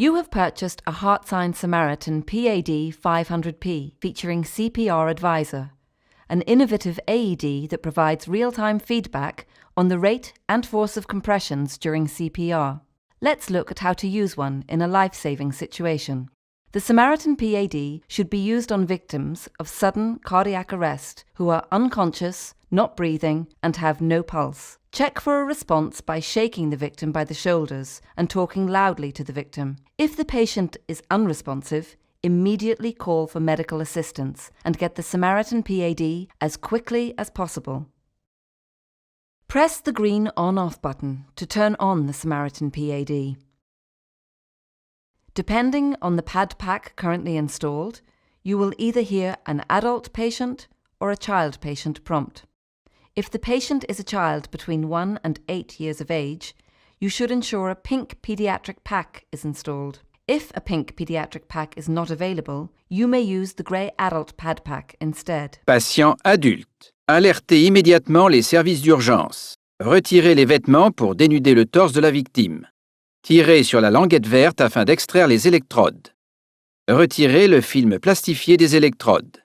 You have purchased a HeartSine Samaritan PAD 500p featuring CPR Advisor, an innovative AED that provides real-time feedback on the rate and force of compressions during CPR. Let's look at how to use one in a life-saving situation. The Samaritan PAD should be used on victims of sudden cardiac arrest who are unconscious, not breathing, and have no pulse. Check for a response by shaking the victim by the shoulders and talking loudly to the victim. If the patient is unresponsive, immediately call for medical assistance and get the Samaritan PAD as quickly as possible. Press the green on-off button to turn on the Samaritan PAD. Depending on the pad pack currently installed, you will either hear an adult patient or a child patient prompt. If the patient is a child between 1 and 8 years of age, you should ensure a pink pediatric pack is installed. If a pink pediatric pack is not available, you may use the grey adult pad pack instead. Patient adulte. Alertez immédiatement les services d'urgence. Retirez les vêtements pour dénuder le torse de la victime. Tirez sur la languette verte afin d'extraire les électrodes. Retirez le film plastifié des électrodes.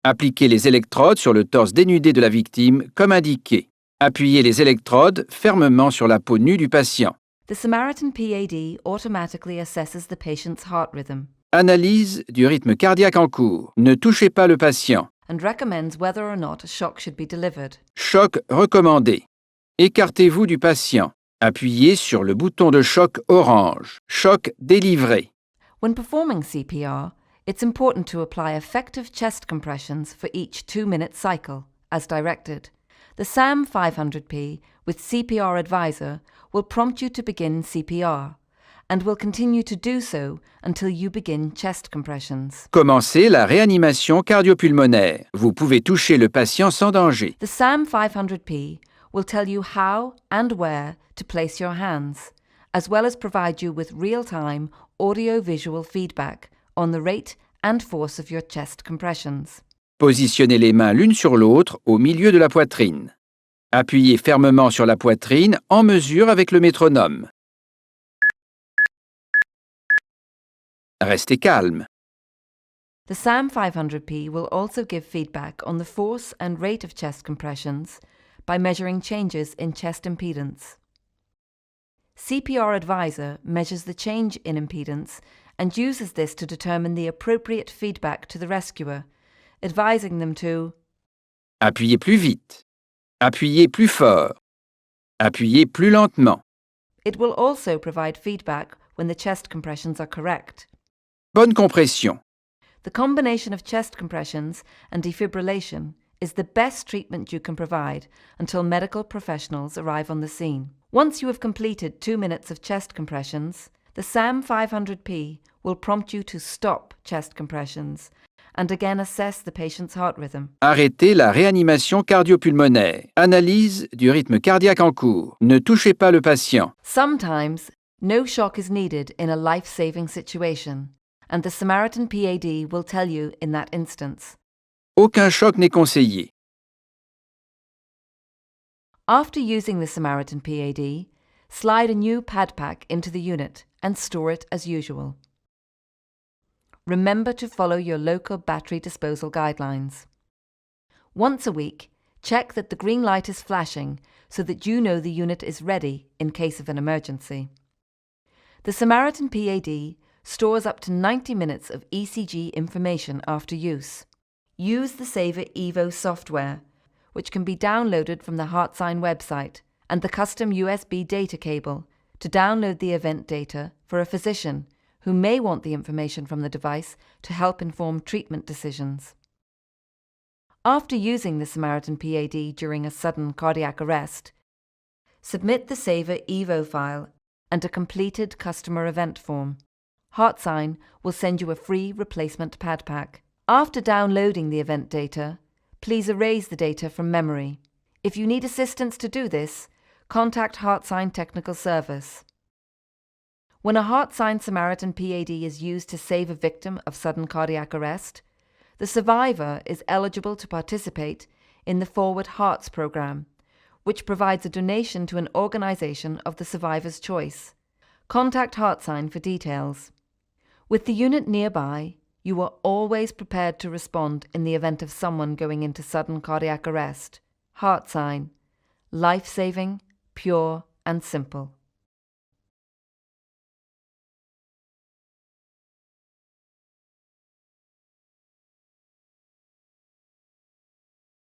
Appliquez les électrodes sur le torse dénudé de la victime comme indiqué. Appuyez les électrodes fermement sur la peau nue du patient. The Samaritan PAD automatically assesses the patient's heart rhythm. Analyse du rythme cardiaque en cours. Ne touchez pas le patient. And recommends whether or not a shock should be delivered. Choc recommandé. Écartez-vous du patient. Appuyez sur le bouton de choc orange. Choc délivré. When performing CPR, it's important to apply effective chest compressions for each 2-minute cycle, as directed. The SAM 500p with CPR Advisor will prompt you to begin CPR, and will continue to do so until you begin chest compressions. Commencez la réanimation cardiopulmonaire. Vous pouvez toucher le patient sans danger. The SAM 500p will tell you how and where to place your hands, as well as provide you with real-time audio-visual feedback on the rate and force of your chest compressions. Positionnez les mains l'une sur l'autre au milieu de la poitrine. Appuyez fermement sur la poitrine en mesure avec le métronome. Restez calme. The SAM 500p will also give feedback on the force and rate of chest compressions by measuring changes in chest impedance. CPR Advisor measures the change in impedance and uses this to determine the appropriate feedback to the rescuer, advising them to Appuyez plus vite. Appuyez plus fort. Appuyez plus lentement. It will also provide feedback when the chest compressions are correct. Bonne compression. The combination of chest compressions and defibrillation is the best treatment you can provide until medical professionals arrive on the scene. Once you have completed 2 minutes of chest compressions, the SAM 500p will prompt you to stop chest compressions and again assess the patient's heart rhythm. Arrêtez la réanimation cardiopulmonaire. Analyse du rythme cardiaque en cours. Ne touchez pas le patient. Sometimes, no shock is needed in a life-saving situation, and the Samaritan PAD will tell you in that instance. Aucun choc n'est conseillé. After using the Samaritan PAD, slide a new pad pack into the unit and store it as usual. Remember to follow your local battery disposal guidelines. Once a week, check that the green light is flashing so that you know the unit is ready in case of an emergency. The Samaritan PAD stores up to 90 minutes of ECG information after use. Use the Saver Evo software, which can be downloaded from the HeartSine website, and the custom USB data cable to download the event data for a physician who may want the information from the device to help inform treatment decisions. After using the Samaritan PAD during a sudden cardiac arrest, submit the Saver Evo file and a completed customer event form. HeartSine will send you a free replacement pad pack. After downloading the event data, please erase the data from memory. If you need assistance to do this, contact HeartSine Technical Service. When a HeartSine Samaritan PAD is used to save a victim of sudden cardiac arrest, the survivor is eligible to participate in the Forward Hearts program, which provides a donation to an organization of the survivor's choice. Contact HeartSine for details. With the unit nearby, you are always prepared to respond in the event of someone going into sudden cardiac arrest. HeartSine. Life-saving, pure and simple.